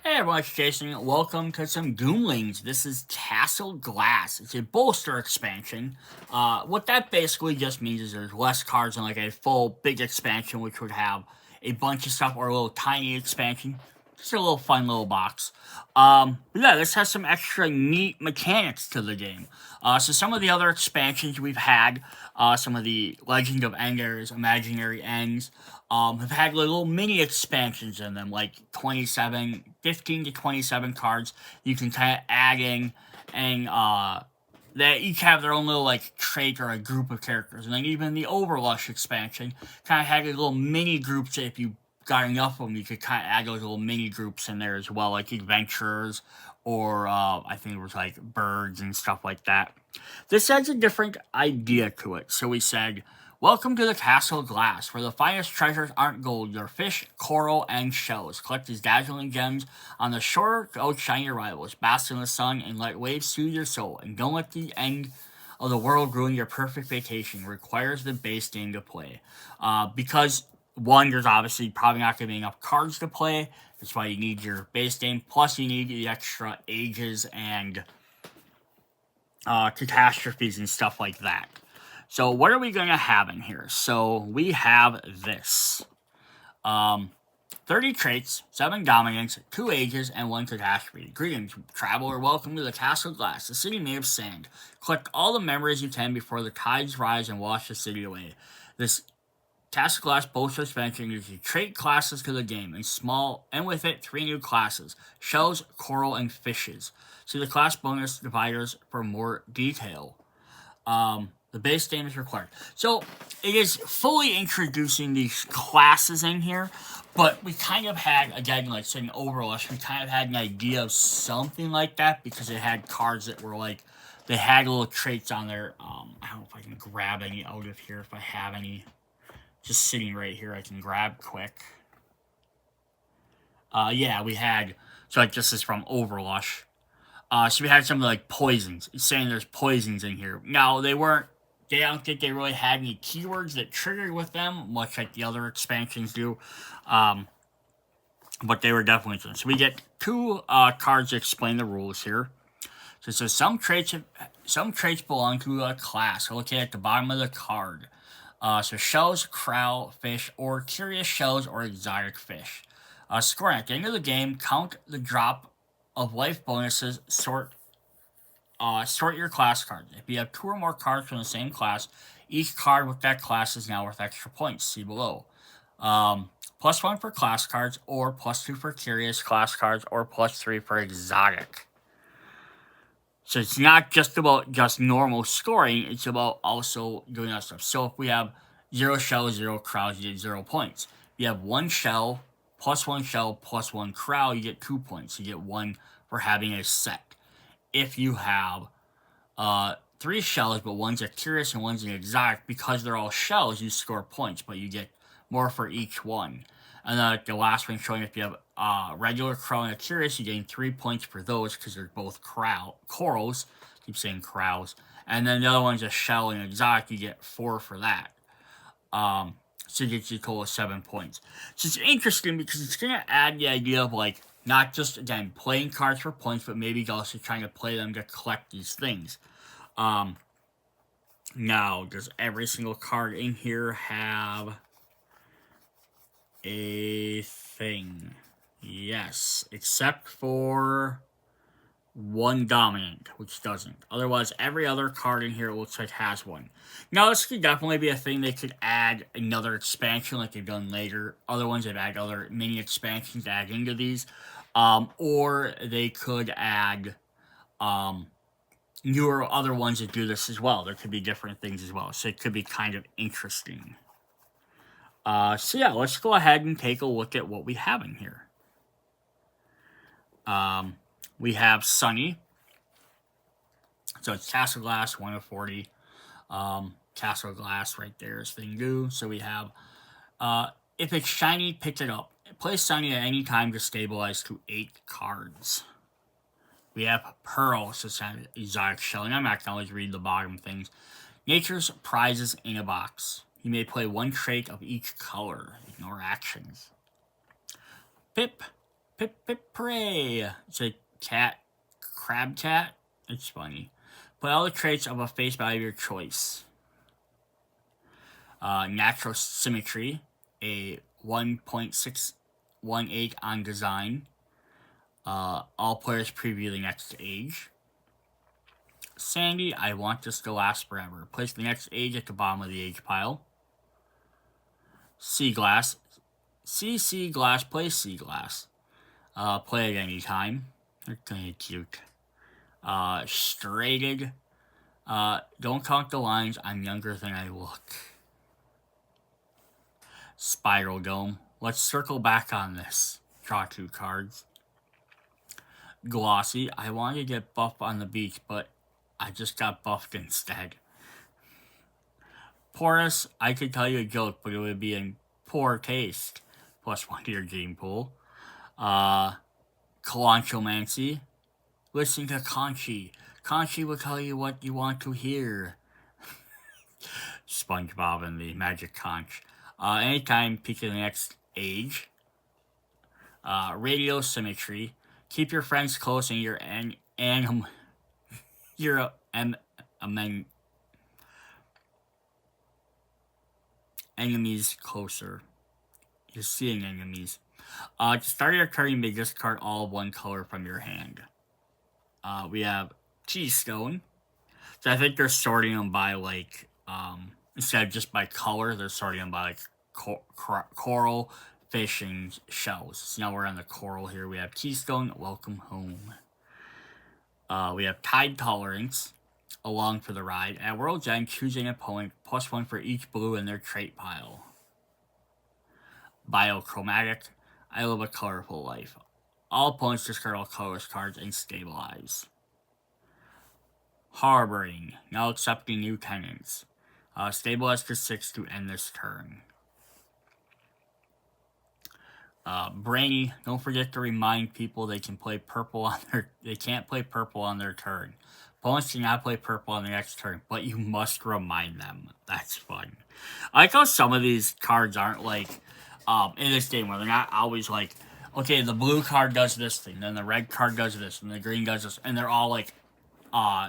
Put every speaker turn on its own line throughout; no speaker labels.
Hey everyone, it's Jason. Welcome to some Doomlings. This is Castle Glass. It's a bolster expansion. What that basically just means is there's less cards than like a full big expansion, which would have a bunch of stuff, or a little tiny expansion. Just a little fun little box. But yeah, this has some extra neat mechanics to the game. So some of the other expansions we've had, some of the Legend of Enders, Imaginary Ends, have had little mini expansions in them, like 15 to 27 cards you can kind of add in, and they each have their own little like trait or a group of characters. And then even the Overlush expansion kind of had little mini groups. If you got enough of them, you could kind of add those little mini groups in there as well, like adventurers, or I think it was like birds and stuff like that. This has a different idea to it. So we said, welcome to the Castle Glass, where the finest treasures aren't gold, they're fish, coral, and shells. Collect these dazzling gems on the shore to outshine your rivals. Bask in the sun and let waves soothe your soul. And don't let the end of the world ruin your perfect vacation. It requires the base game to play. Because, one, there's obviously probably not going to be enough cards to play. That's why you need your base game. Plus, you need the extra ages and catastrophes and stuff like that. So what are we going to have in here? So we have this. 30 traits, 7 dominance, 2 ages, and 1 catastrophe. Greetings, traveler. Welcome to the Castle Glass, the city made of sand. Collect all the memories you can before the tides rise and wash the city away. This Castle Glass bolster expansion uses trait classes to the game, and with it 3 new classes: shells, coral, and fishes. See the class bonus dividers for more detail. The base game is required. So it is fully introducing these classes in here, but we kind of had, again, like saying Overlush, we kind of had an idea of something like that because it had cards that were like, they had little traits on there. I don't know if I can grab any out of here, if I have any. Just sitting right here, I can grab quick. Yeah, we had, so like this is from Overlush. So we had some like poisons. It's saying there's poisons in here. Now, I don't think they really had any keywords that triggered with them, much like the other expansions do. But they were definitely. So we get 2 cards to explain the rules here. So it says some traits belong to a class. So looking at the bottom of the card. So shells, crow, fish, or curious shells or exotic fish. Scoring at the end of the game, count the drop of life bonuses, sort your class cards. If you have 2 or more cards from the same class, each card with that class is now worth extra points. See below. +1 for class cards, or +2 for curious class cards, or +3 for exotic. So it's not just about just normal scoring, it's about also doing that stuff. So if we have 0 shells, 0 crows, you get 0 points. If you have 1 shell, +1 shell, +1 crow, you get 2 points. You get 1 for having a set. If you have 3 shells, but one's a curious and one's an exotic, because they're all shells, you score points, but you get more for each one. And then the last one showing if you have regular crow and a curious, you gain 3 points for those because they're both corals. Keep saying crows. And then the other one's a shell and exotic, you get 4 for that. So it gets you a total of 7 points. So it's interesting because it's going to add the idea of like, not just, again, playing cards for points, but maybe also trying to play them to collect these things. Now, does every single card in here have a thing? Yes, except for 1 dominant, which doesn't. Otherwise, every other card in here, it looks like, has one. Now, this could definitely be a thing. They could add another expansion like they've done later. Other ones, they've added other mini expansions to add into these. Or they could add newer other ones that do this as well. There could be different things as well. So it could be kind of interesting. So yeah, let's go ahead and take a look at what we have in here. We have Sunny. So it's Castle Glass, 1 of 40. Castle Glass right there is thing do. So we have, if it's shiny, pick it up. Play Sunny at any time to stabilize to 8 cards. We have Pearl, so it's an exotic shell. And I'm not going to always read the bottom things. Nature's prizes in a box. You may play 1 trait of each color. Ignore actions. Pip. Pip Pip Prey. It's a cat, crab cat. It's funny. Put all the traits of a face value of your choice. Natural Symmetry, a 1.618 on design. All players preview the next age. Sandy, I want this to last forever. Place the next age at the bottom of the age pile. Sea Glass. Sea Glass, play Sea Glass. Play at any time. They're kind of cute. Straighted. Don't count the lines. I'm younger than I look. Spiral Dome. Let's circle back on this. Draw 2 cards. Glossy. I wanted to get buff on the beach, but I just got buffed instead. Porous. I could tell you a joke, but it would be in poor taste. +1 to your game pool. Kalanchomancy. Listen to Conchi. Conchi will tell you what you want to hear. SpongeBob and the Magic Conch. Anytime, peek at the next age. Radio Symmetry. Keep your friends close and your enemies closer. You're seeing enemies. To start your turn, you may discard all of one color from your hand. We have Keystone. So I think they're sorting them by, like, instead of just by color, they're sorting them by, like, coral, fish, and shells. So now we're on the coral here. We have Keystone, welcome home. We have Tide Tolerance, along for the ride. At World's End, choose an opponent, +1 for each blue in their trait pile. Biochromatic, I live a colorful life. All opponents discard all colorless cards and stabilize. Harboring, now accepting new tenants. Stabilize to 6 to end this turn. Brainy, don't forget to remind people they can play purple on they can't play purple on their turn. Opponents cannot play purple on the next turn, but you must remind them. That's fun. I like how some of these cards aren't like, in this game where they're not always like, okay, the blue card does this thing, then the red card does this, and the green does this, and they're all like,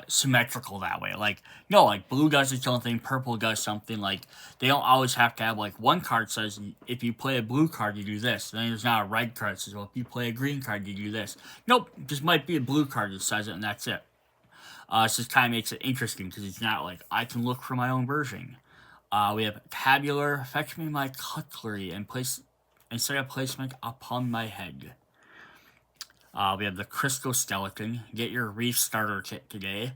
symmetrical that way. Like, no, like, blue does its own thing, purple does something. Like, they don't always have to have, like, one card says, if you play a blue card, you do this. Then there's not a red card that says, well, if you play a green card, you do this. Nope, just might be a blue card that says it, and that's it. This just kind of makes it interesting, because it's not like, I can look for my own version. We have Tabular, fetch me my cutlery, and set a placement upon my head. We have the Crystal Skeleton. Get your Reef Starter Kit today.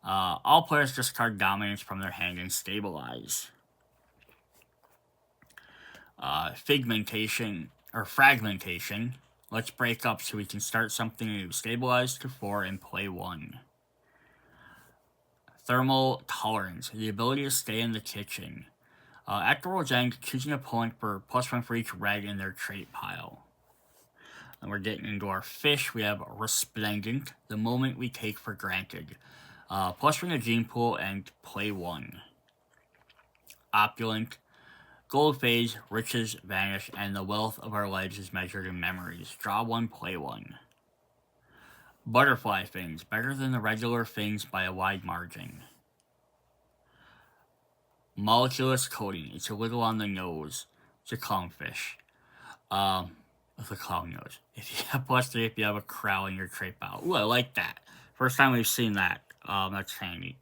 All players discard Dominance from their hand and stabilize. Fragmentation. Let's break up so we can start something new. Stabilize to 4 and play 1. Thermal Tolerance. The ability to stay in the kitchen. At the World's End, choose an opponent for +1 for each red in their trait pile. And we're getting into our fish. We have Resplendent, the moment we take for granted. +1 a gene pool and play 1. Opulent, gold phase, riches vanish, and the wealth of our lives is measured in memories. Draw 1, play 1. Butterfly fins, better than the regular fins by a wide margin. Moleculous coating, it's a little on the nose. It's a clownfish. With a clown nose. If you have +3, if you have a crow in your trait pile. Ooh, I like that. First time we've seen that. That's handy.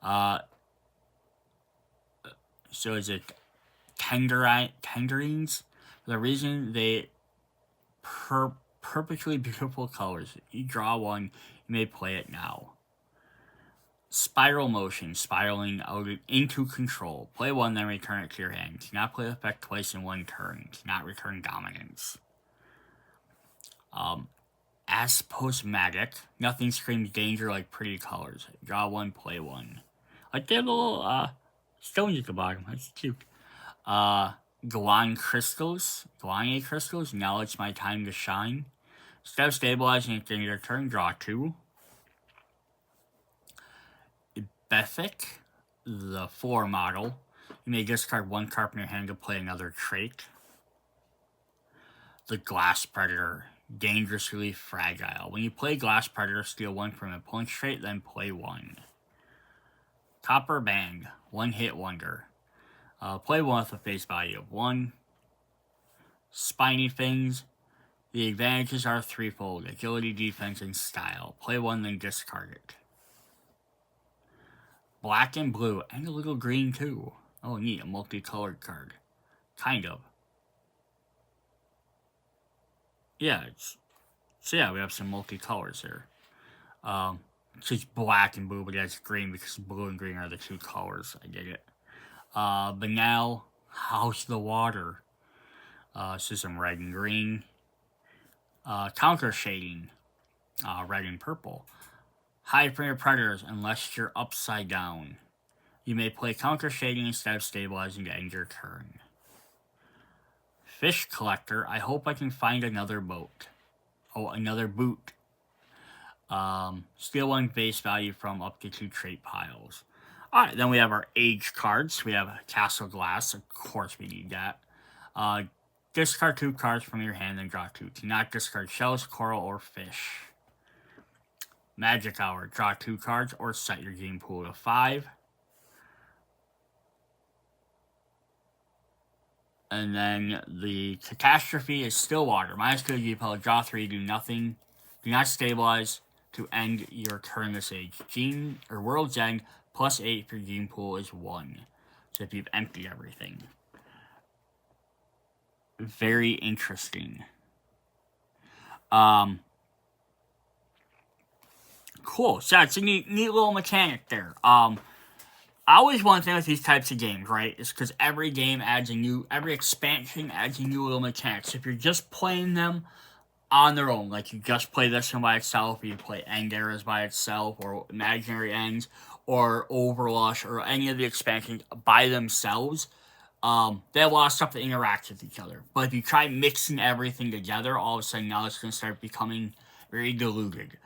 So is it Tenderines? The reason they perfectly beautiful colors. You draw 1, you may play it now. Spiral Motion, spiraling out into control. Play 1, then return it to your hand. Cannot play the effect twice in 1 turn. Cannot return dominance. Asposmatic. Nothing screams danger like pretty colors. Draw 1, play 1. Like they have little stones at the bottom. That's cute. Guan crystals. Now it's my time to shine. Instead of stabilizing at the end of your turn, draw 2. Bethic, the 4 model. You may discard 1 card from your hand to play another trait. The Glass Predator. Dangerously Fragile. When you play Glass Predator, steal 1 from a point trait, then play 1. Copper Band. 1-hit wonder. Play 1 with a face value of 1. Spiny Things. The advantages are threefold: agility, defense, and style. Play 1, then discard it. Black and blue, and a little green too. Oh, neat, a multicolored card. Kind of. Yeah, so yeah, we have some multicolors here. It's just black and blue, but that's green because blue and green are the 2 colors. I get it. But now, House of the Water. So some red and green. Counter shading. Red and purple. Hide from your predators unless you're upside down. You may play counter shading instead of stabilizing to end your turn. Fish Collector. I hope I can find another boat. Oh, another boot. Steal 1 base value from up to 2 trait piles. Alright, then we have our age cards. We have Castle Glass. Of course we need that. Discard 2 cards from your hand and draw 2. Do not discard shells, coral, or fish. Magic Hour. Draw 2 cards or set your game pool to 5. And then the Catastrophe is Stillwater. -2 game pool. Draw 3. Do nothing. Do not stabilize to end your turn this age. World's End +8 if your game pool is 1. So if you've emptied everything. Very interesting. Cool. So it's a neat little mechanic there. I always want to think with these types of games, right? It's because every game adds every expansion adds a new little mechanic. So if you're just playing them on their own, like you just play this one by itself, or you play End Eras by itself, or Imaginary Ends, or Overlush, or any of the expansions by themselves, they have a lot of stuff that interacts with each other. But if you try mixing everything together, all of a sudden now it's going to start becoming very diluted.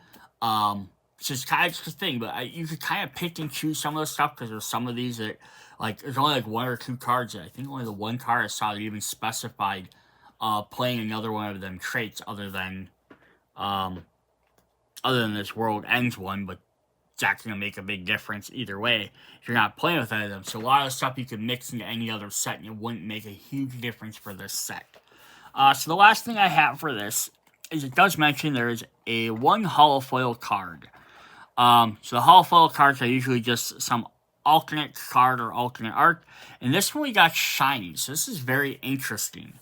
So it's kind of just a thing, but you could kind of pick and choose some of the stuff, because there's some of these that, like, there's only like 1 or 2 cards that I think only the 1 card I saw that even specified playing another one of them traits other than this World Ends one, but it's actually going to make a big difference either way if you're not playing with any of them. So a lot of stuff you could mix into any other set, and it wouldn't make a huge difference for this set. So the last thing I have for this is it does mention there is a 1 holofoil card. So the holofoil cards are usually just some alternate card or alternate art. And this one we got shiny. So this is very interesting.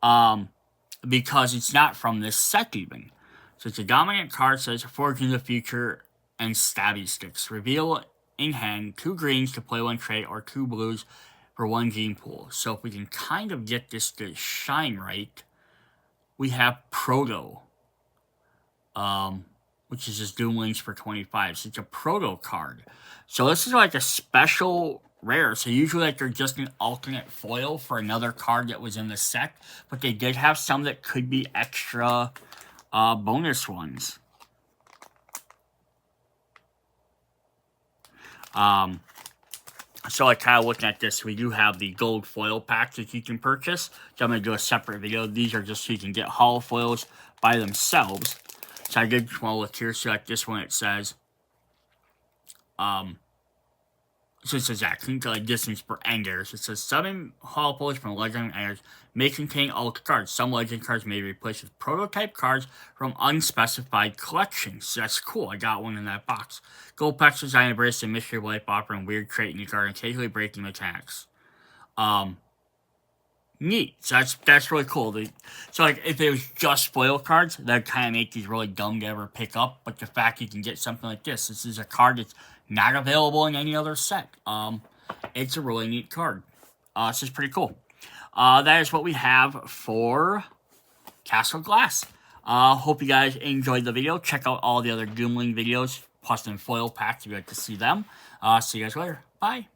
Because it's not from this set even. So it's a dominant card, says Forging the Future and Stabby Sticks. Reveal in hand 2 greens to play 1 trait or 2 blues for 1 gene pool. So if we can kind of get this to shine right, we have Proto. Which is just Doomlings for 25. So it's a Proto card. So this is like a special rare. So usually like they're just an alternate foil for another card that was in the set. But they did have some that could be extra bonus ones. So like kind of looking at this, we do have the gold foil packs that you can purchase. So I'm going to do a separate video. These are just so you can get holo foils by themselves. So I did just want to look here. So like this one, it says, so it says that, like distance per enders. It says 7 holo foils from Legend Enders may contain ultra cards. Some Legend cards may be replaced with prototype cards from unspecified collections. So that's cool. I got one in that box. Gold packs designed to embrace the mystery of life, offering weird trait in your card and occasionally breaking mechanics. Neat. So that's really cool. So like if it was just foil cards, that would kind of make these really dumb to ever pick up. But the fact you can get something like this is a card that's not available in any other set. It's a really neat card. This is pretty cool. That is what we have for Castle Glass. Hope you guys enjoyed the video. Check out all the other Doomling videos, plus the foil packs if you'd like to see them. See you guys later. Bye.